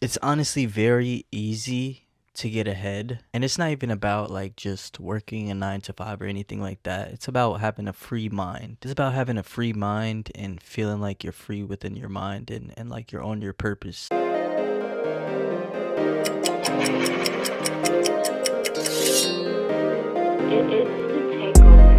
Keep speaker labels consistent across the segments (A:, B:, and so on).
A: It's honestly very easy to get ahead. And it's not even about like just working a 9 to 5 or anything like that. It's about having a free mind. It's about having a free mind and feeling like you're free within your mind and like you're on your purpose.
B: It's the takeover.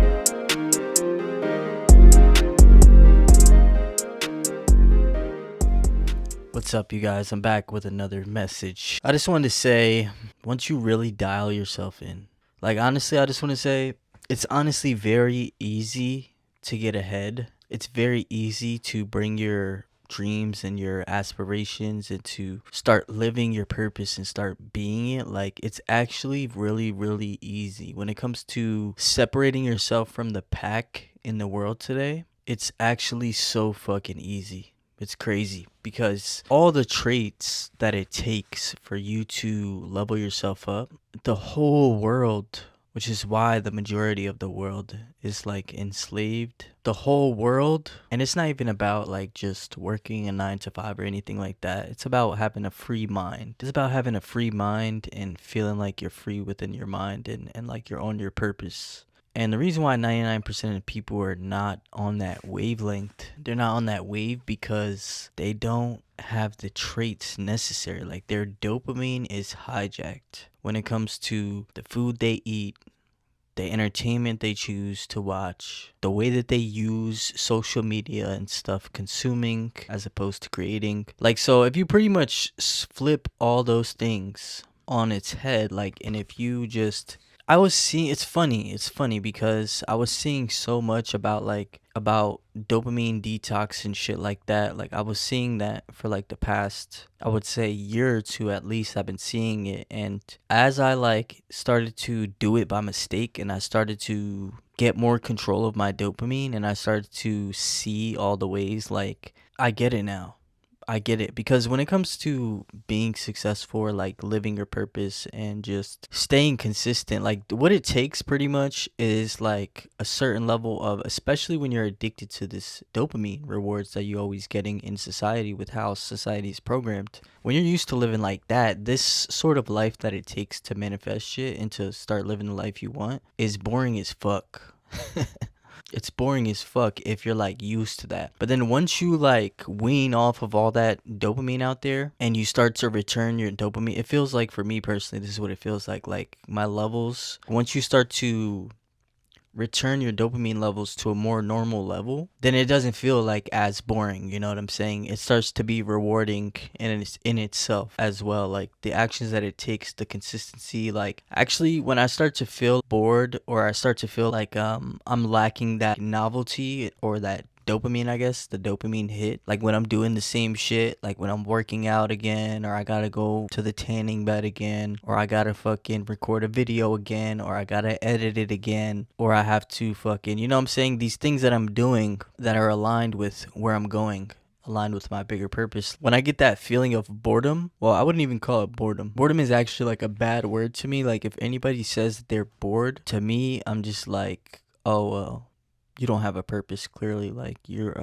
A: What's up, you guys? I'm back with another message. I just wanted to say, once you really dial yourself in, like honestly, I just want to say, it's honestly very easy to get ahead. It's very easy to bring your dreams and your aspirations and to start living your purpose and start being it. Like, it's actually really, really easy. When it comes to separating yourself from the pack in the world today, it's actually so fucking easy. It's crazy because all the traits that it takes for you to level yourself up, the whole world, which is why the majority of the world is like enslaved, the whole world. And it's not even about like just working a 9 to 5 or anything like that. It's about having a free mind. It's about having a free mind and feeling like you're free within your mind and like you're on your purpose. And the reason why 99% of people are not on that wavelength, they're not on that wave because they don't have the traits necessary. Like, their dopamine is hijacked when it comes to the food they eat, the entertainment they choose to watch, the way that they use social media and stuff, consuming as opposed to creating. Like, so if you pretty much flip all those things on its head, like, and if you just I was seeing, it's funny because I was seeing so much about dopamine detox and shit like that. Like, I was seeing that for like the past, I would say, year or two at least. I've been seeing it, and as I like started to do it by mistake and I started to get more control of my dopamine and I started to see all the ways, like, I get it now. I get it, because when it comes to being successful or like living your purpose and just staying consistent, like what it takes pretty much is like a certain level of, especially when you're addicted to this dopamine rewards that you're always getting in society with how society is programmed. When you're used to living like that, this sort of life that it takes to manifest shit and to start living the life you want is boring as fuck. It's boring as fuck if you're like used to that. But then once you like wean off of all that dopamine out there and you start to return your dopamine, it feels like, for me personally, this is what it feels like my levels, once you start to return your dopamine levels to a more normal level, then it doesn't feel like as boring. You know what I'm saying? It starts to be rewarding in itself as well. Like the actions that it takes, the consistency. Like, actually, when I start to feel bored or I start to feel like I'm lacking that novelty or that dopamine, I guess, the dopamine hit, like when I'm doing the same shit, like when I'm working out again, or I gotta go to the tanning bed again, or I gotta fucking record a video again, or I gotta edit it again, or I have to fucking, you know what I'm saying, these things that I'm doing that are aligned with where I'm going, aligned with my bigger purpose. When I get that feeling of boredom, well, I wouldn't even call it boredom. Boredom is actually like a bad word to me. Like, if anybody says that they're bored, to me, I'm just like, oh well, you don't have a purpose, clearly. Like, you're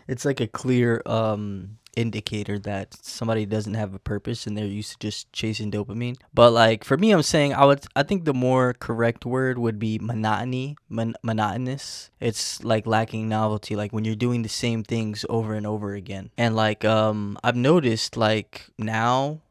A: it's like a clear indicator that somebody doesn't have a purpose and they're used to just chasing dopamine. But like, for me, I'm saying, I think the more correct word would be monotony. Monotonous. It's like lacking novelty, like when you're doing the same things over and over again. And like, I've noticed, like, now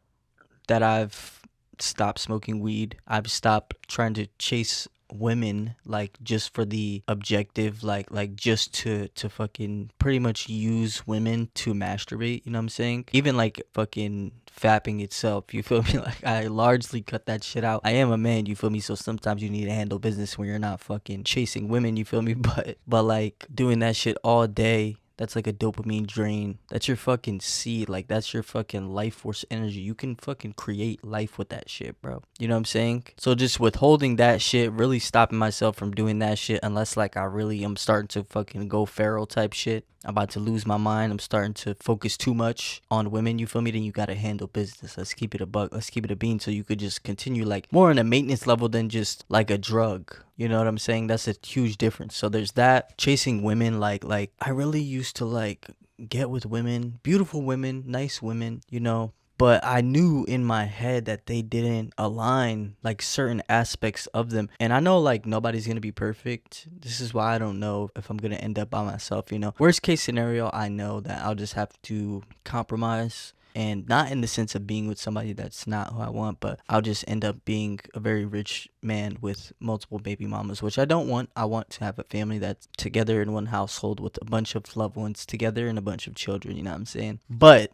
A: that I've stopped smoking weed, I've stopped trying to chase women, like, just for the objective, like just to fucking pretty much use women to masturbate. You know what I'm saying? Even like fucking fapping itself, you feel me? Like, I largely cut that shit out. I am a man, you feel me? So sometimes you need to handle business when you're not fucking chasing women, you feel me? But like, doing that shit all day, that's like a dopamine drain. That's your fucking seed. Like, that's your fucking life force energy. You can fucking create life with that shit, bro. You know what I'm saying? So just withholding that shit, really stopping myself from doing that shit, unless like I really am starting to fucking go feral type shit. I'm about to lose my mind. I'm starting to focus too much on women, you feel me? Then you gotta handle business. Let's keep it a buck. Let's keep it a bean, so you could just continue like more on a maintenance level than just like a drug. You know what I'm saying? That's a huge difference. So there's that. Chasing women, like I really used to like get with women, beautiful women, nice women, you know, but I knew in my head that they didn't align like certain aspects of them. And I know like nobody's gonna be perfect. This is why I don't know if I'm gonna end up by myself, you know. Worst case scenario, I know that I'll just have to compromise, and not in the sense of being with somebody that's not who I want, but I'll just end up being a very rich man with multiple baby mamas, which I don't want. I want to have a family that's together in one household with a bunch of loved ones together and a bunch of children, you know what I'm saying? But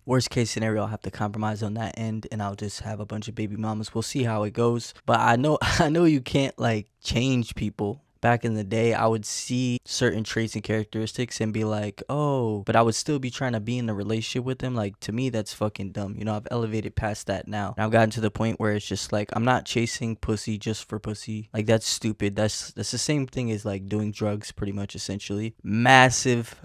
A: worst case scenario, I'll have to compromise on that end and I'll just have a bunch of baby mamas. We'll see how it goes. But I know I know you can't like change people. Back in the day, I would see certain traits and characteristics and be like, oh, but I would still be trying to be in a relationship with them. Like, to me, that's fucking dumb. You know, I've elevated past that now. And I've gotten to the point where it's just like, I'm not chasing pussy just for pussy. Like, that's stupid. That's the same thing as like doing drugs, pretty much, essentially. Massive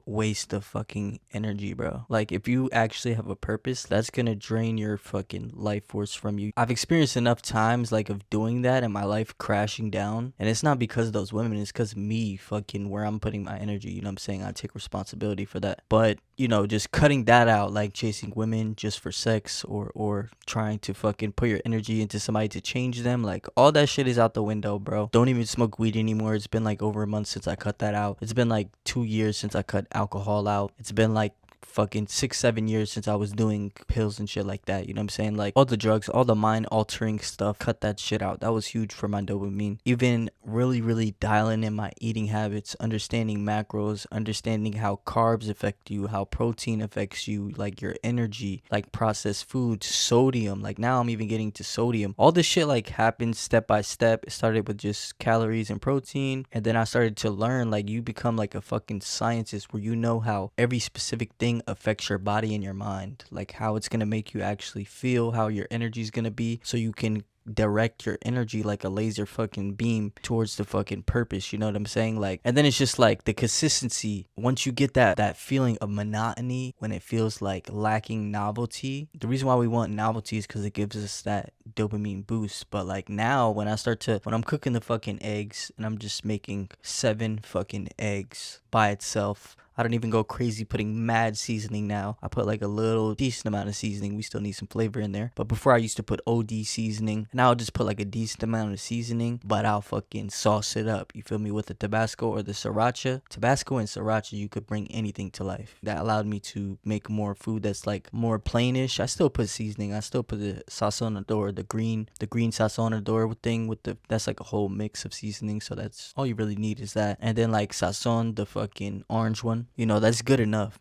A: waste of fucking energy, bro. Like, if you actually have a purpose, that's gonna drain your fucking life force from you. I've experienced enough times like of doing that and my life crashing down, and it's not because of those women, it's because me fucking where I'm putting my energy, you know what I'm saying? I take responsibility for that. But you know, just cutting that out, like chasing women just for sex, or trying to fucking put your energy into somebody to change them, like all that shit is out the window, bro. Don't even smoke weed anymore. It's been like over a month since I cut that out. It's been like 2 years since I cut alcohol out. It's been like fucking 6-7 years since I was doing pills and shit like that, you know what I'm saying? Like all the drugs, all the mind altering stuff, cut that shit out. That was huge for my dopamine. Even really dialing in my eating habits, understanding macros, understanding how carbs affect you, how protein affects you, like your energy, like processed foods, sodium. Like now I'm even getting to sodium. All this shit like happened step by step. It started with just calories and protein, and then I started to learn, like you become like a fucking scientist where you know how every specific thing affects your body and your mind, like how it's gonna make you actually feel, how your energy is gonna be, so you can direct your energy like a laser fucking beam towards the fucking purpose, you know what I'm saying? Like, and then it's just like the consistency. Once you get that feeling of monotony, when it feels like lacking novelty, the reason why we want novelty is because it gives us that dopamine boost. But like now when I'm cooking the fucking eggs and I'm just making 7 fucking eggs by itself, I don't even go crazy putting mad seasoning now. I put like a little decent amount of seasoning. We still need some flavor in there. But before I used to put OD seasoning. Now I'll just put like a decent amount of seasoning, but I'll fucking sauce it up. You feel me? With the Tabasco or the Sriracha. Tabasco and Sriracha, you could bring anything to life. That allowed me to make more food that's like more plainish. I still put seasoning. I still put the sazonador, the green sazonador thing with that's like a whole mix of seasoning. So that's all you really need is that. And then like sazon, the fucking orange one. You know, that's good enough.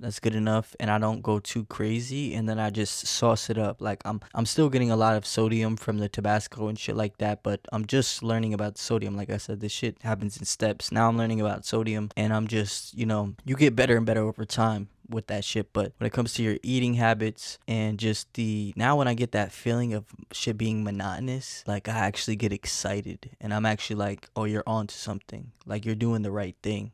A: And I don't go too crazy, and then I just sauce it up. Like I'm still getting a lot of sodium from the Tabasco and shit like that, but I'm just learning about sodium. Like I said, this shit happens in steps. Now I'm learning about sodium, and I'm just, you know, you get better and better over time with that shit. But when it comes to your eating habits and just now when I get that feeling of shit being monotonous, like I actually get excited, and I'm actually like, oh, you're on to something. Like you're doing the right thing.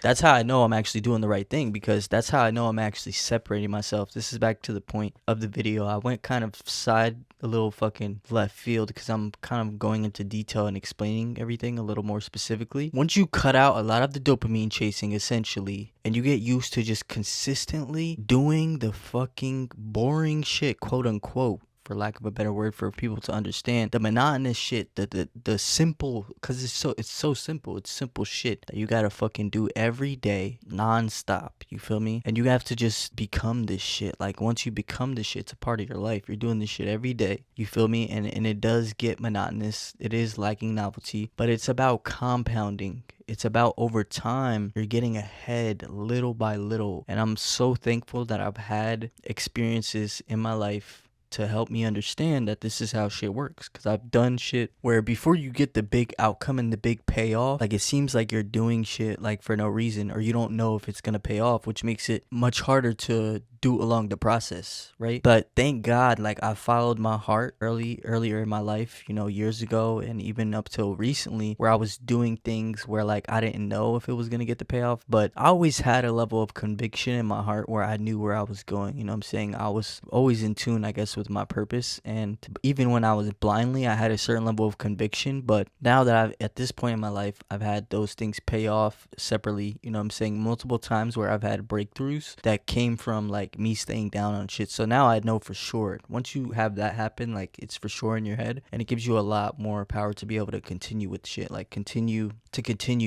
A: That's how I know I'm actually doing the right thing, because that's how I know I'm actually separating myself. This is back to the point of the video. I went kind of a little fucking left field because I'm kind of going into detail and explaining everything a little more specifically. Once you cut out a lot of the dopamine chasing, essentially, and you get used to just consistently doing the fucking boring shit, quote unquote, for lack of a better word for people to understand, the monotonous shit, the simple, because it's so simple. It's simple shit that you gotta fucking do every day non-stop, you feel me? And you have to just become this shit. Like once you become this shit, it's a part of your life. You're doing this shit every day, you feel me? And it does get monotonous. It is lacking novelty, but it's about compounding. It's about over time, you're getting ahead little by little. And I'm so thankful that I've had experiences in my life to help me understand that this is how shit works. Because I've done shit where before you get the big outcome and the big payoff, like it seems like you're doing shit like for no reason, or you don't know if it's gonna pay off, which makes it much harder to do along the process, right? But thank God, like I followed my heart earlier in my life, you know, years ago, and even up till recently, where I was doing things where like I didn't know if it was gonna get the payoff, but I always had a level of conviction in my heart where I knew where I was going. You know what I'm saying? I was always in tune, I guess, with my purpose, and even when I was blindly, I had a certain level of conviction. But now that I've at this point in my life, I've had those things pay off separately. You know what I'm saying? Multiple times where I've had breakthroughs that came from like me staying down on shit. So now I know for sure. Once you have that happen, like it's for sure in your head, and it gives you a lot more power to be able to continue with shit. Like continue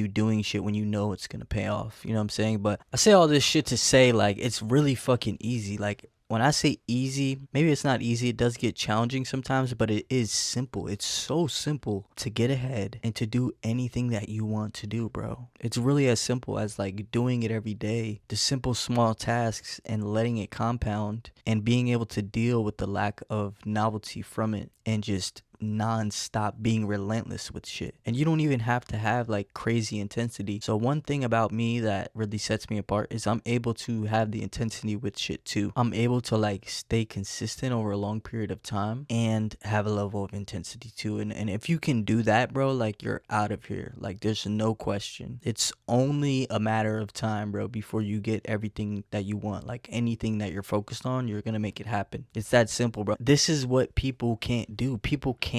A: doing shit when you know it's gonna pay off. You know what I'm saying? But I say all this shit to say like it's really fucking easy. Like when I say easy, maybe it's not easy. It does get challenging sometimes, but it is simple. It's so simple to get ahead and to do anything that you want to do, bro. It's really as simple as like doing it every day, the simple small tasks and letting it compound and being able to deal with the lack of novelty from it and just non-stop being relentless with shit. And you don't even have to have like crazy intensity. So one thing about me that really sets me apart is I'm able to have the intensity with shit too. I'm able to like stay consistent over a long period of time and have a level of intensity too. And if you can do that, bro, like you're out of here. Like there's no question. It's only a matter of time, bro, before you get everything that you want. Like anything that you're focused on, you're gonna make it happen. It's that simple, bro. This is what people can't do. People can't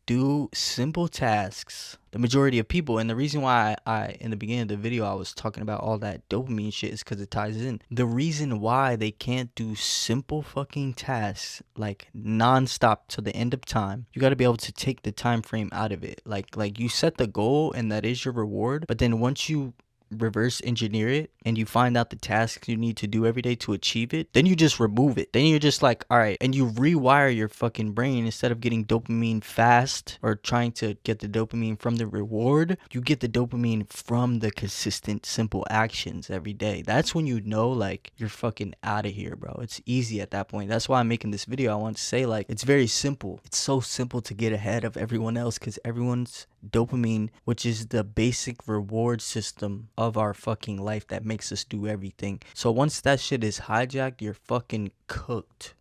A: do simple tasks, the majority of people. And the reason why I in the beginning of the video I was talking about all that dopamine shit is because it ties in. The reason why they can't do simple fucking tasks like non-stop to the end of time, you got to be able to take the time frame out of it. Like you set the goal and that is your reward, but then once you reverse engineer it and you find out the tasks you need to do every day to achieve it, then you just remove it. Then you're just like, all right, and you rewire your fucking brain. Instead of getting dopamine fast or trying to get the dopamine from the reward, you get the dopamine from the consistent simple actions every day. That's when you know like you're fucking out of here, bro. It's easy at that point. That's why I'm making this video. I want to say like it's very simple. It's so simple to get ahead of everyone else because everyone's dopamine, which is the basic reward system of our fucking life that makes us do everything. So once that shit is hijacked, you're fucking cooked.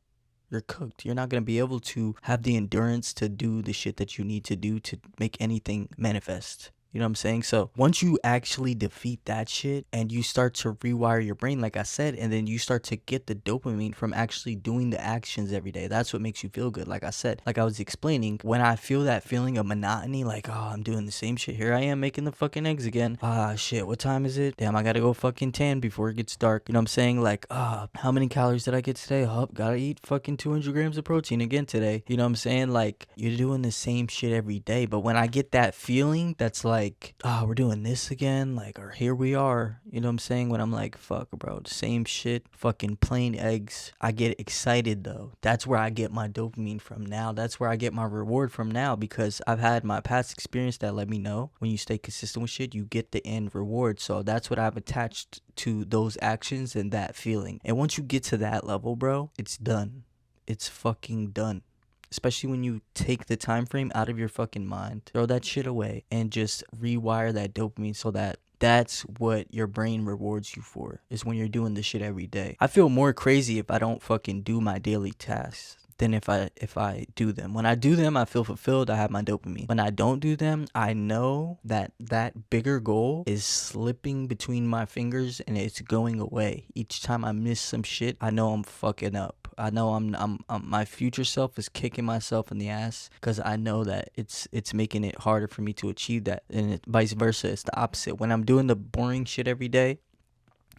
A: You're cooked. You're not going to be able to have the endurance to do the shit that you need to do to make anything manifest. You know what I'm saying? So once you actually defeat that shit and you start to rewire your brain, like I said, and then you start to get the dopamine from actually doing the actions every day, that's what makes you feel good. Like I said, like I was explaining, when I feel that feeling of monotony, like, oh, I'm doing the same shit. Here I am making the fucking eggs again. Ah, shit, what time is it? Damn, I gotta go fucking tan before it gets dark. You know what I'm saying? Like, how many calories did I get today? Oh, gotta eat fucking 200 grams of protein again today. You know what I'm saying? Like, you're doing the same shit every day. But when I get that feeling that's like, we're doing this again, like, or here we are, you know what I'm saying? When I'm like, fuck, bro, the same shit, fucking plain eggs, I get excited though. That's where I get my dopamine from now. That's where I get my reward from now, because I've had my past experience that let me know when you stay consistent with shit, you get the end reward. So that's what I've attached to those actions and that feeling. And once you get to that level, bro, it's done. It's fucking done. Especially when you take the time frame out of your fucking mind, throw that shit away, and just rewire that dopamine so that that's what your brain rewards you for, is when you're doing this shit every day. I feel more crazy if I don't fucking do my daily tasks than if I do them. When I do them, I feel fulfilled. I have my dopamine. When I don't do them, I know that that bigger goal is slipping between my fingers and it's going away. Each time I miss some shit, I know I'm fucking up. I know I'm my future self is kicking myself in the ass because I know that it's making it harder for me to achieve that, and vice versa. It's the opposite. When I'm doing the boring shit every day,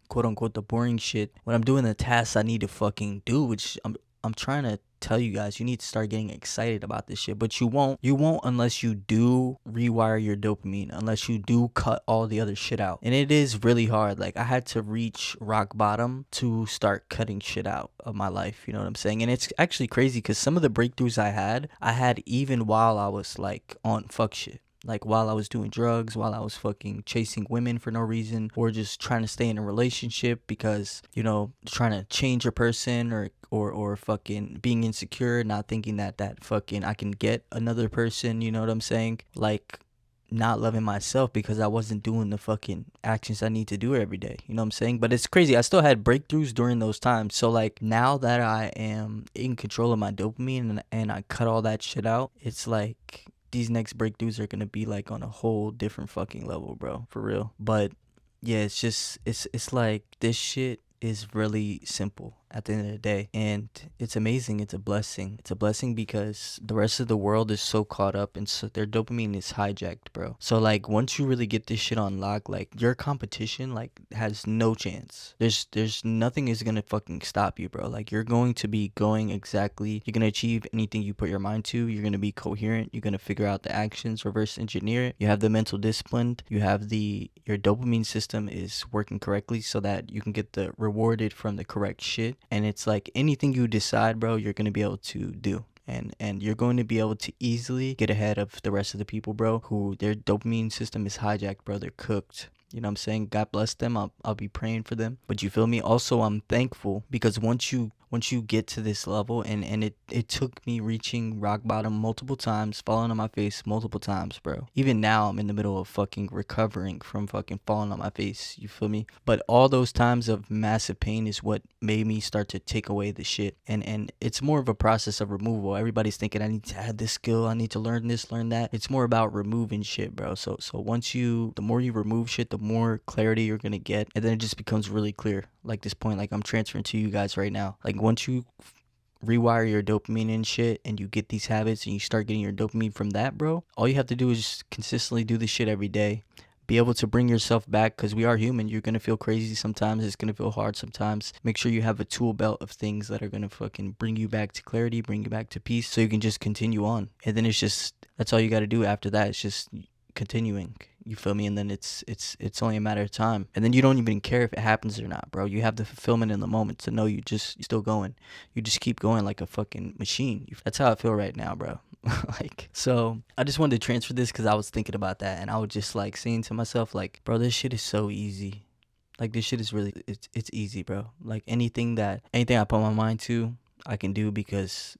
A: quote unquote the boring shit, when I'm doing the tasks I need to fucking do, which I'm trying to tell you guys, you need to start getting excited about this shit, but you won't unless you do rewire your dopamine, unless you do cut all the other shit out. And it is really hard. Like, I had to reach rock bottom to start cutting shit out of my life, you know what I'm saying? And it's actually crazy because some of the breakthroughs I had even while I was like on fuck shit. Like, while I was doing drugs, while I was fucking chasing women for no reason, or just trying to stay in a relationship because, you know, trying to change a person, or fucking being insecure, not thinking that fucking I can get another person, you know what I'm saying? Like, not loving myself because I wasn't doing the fucking actions I need to do every day. You know what I'm saying? But it's crazy. I still had breakthroughs during those times. So like now that I am in control of my dopamine and I cut all that shit out, it's like these next breakthroughs are gonna be like on a whole different fucking level, bro. For real. But yeah, it's just it's like this shit is really simple at the end of the day, and it's amazing. It's a blessing. It's a blessing because the rest of the world is so caught up and so their dopamine is hijacked, bro. So like once you really get this shit on lock, like your competition like has no chance. There's nothing is gonna fucking stop you, bro. Like you're going to be going exactly, you're gonna achieve anything you put your mind to. You're gonna be coherent. You're gonna figure out the actions, reverse engineer it. You have the mental discipline. You have your dopamine system is working correctly so that you can get the rewarded from the correct shit. And it's like anything you decide, bro, you're gonna be able to do. And you're going to be able to easily get ahead of the rest of the people, bro, who their dopamine system is hijacked, bro. They're cooked. You know what I'm saying? God bless them. I'll be praying for them. But you feel me? Also, I'm thankful because once you get to this level, and it took me reaching rock bottom multiple times, falling on my face multiple times, bro. Even now I'm in the middle of fucking recovering from fucking falling on my face. You feel me? But all those times of massive pain is what made me start to take away the shit. And it's more of a process of removal. Everybody's thinking I need to add this skill, I need to learn this, learn that. It's more about removing shit, bro. So the more you remove shit, the more clarity you're gonna get, and then it just becomes really clear. Like this point, like I'm transferring to you guys right now. Like once you rewire your dopamine and shit and you get these habits and you start getting your dopamine from that, bro, all you have to do is just consistently do this shit every day. Be able to bring yourself back, because we are human. You're gonna feel crazy sometimes. It's gonna feel hard sometimes. Make sure you have a tool belt of things that are gonna fucking bring you back to clarity, bring you back to peace, so you can just continue on. And then it's just, that's all you gotta do after that. It's just continuing. You feel me? And then it's only a matter of time. And then you don't even care if it happens or not, bro. You have the fulfillment in the moment to know you're still going. You just keep going like a fucking machine. That's how I feel right now, bro. Like, so I just wanted to transfer this because I was thinking about that, and I was just like saying to myself, like, bro, this shit is so easy. Like this shit is really, it's easy, bro. Like anything I put my mind to, I can do because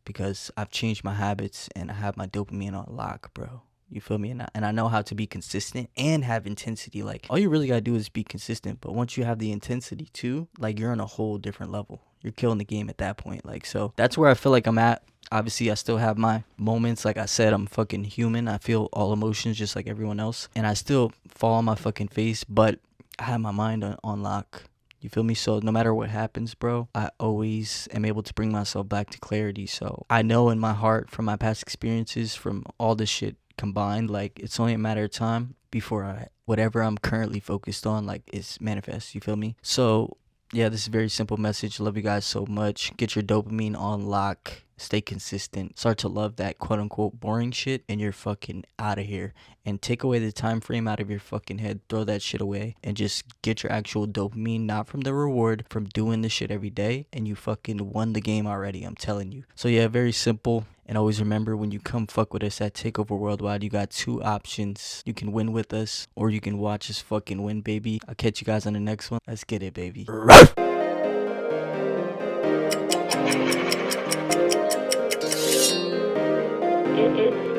A: I've changed my habits and I have my dopamine on lock, bro. You feel me? And I know how to be consistent and have intensity. Like all you really gotta do is be consistent. But once you have the intensity too, like you're on a whole different level. You're killing the game at that point. Like, so that's where I feel like I'm at. Obviously, I still have my moments. Like I said, I'm fucking human. I feel all emotions just like everyone else. And I still fall on my fucking face, but I have my mind on lock. You feel me? So no matter what happens, bro, I always am able to bring myself back to clarity. So I know in my heart from my past experiences, from all this shit combined, like it's only a matter of time before whatever I'm currently focused on, like, is manifest. You feel me? So yeah, this is a very simple message. Love you guys so much. Get your dopamine on lock. Stay consistent. Start to love that quote unquote boring shit, and you're fucking out of here. And take away the time frame out of your fucking head. Throw that shit away and just get your actual dopamine, not from the reward, from doing this shit every day. And you fucking won the game already, I'm telling you. So yeah, very simple. And always remember, when you come fuck with us at Takeover Worldwide, you got two options. You can win with us, or you can watch us fucking win, baby. I'll catch you guys on the next one. Let's get it, baby.
B: It's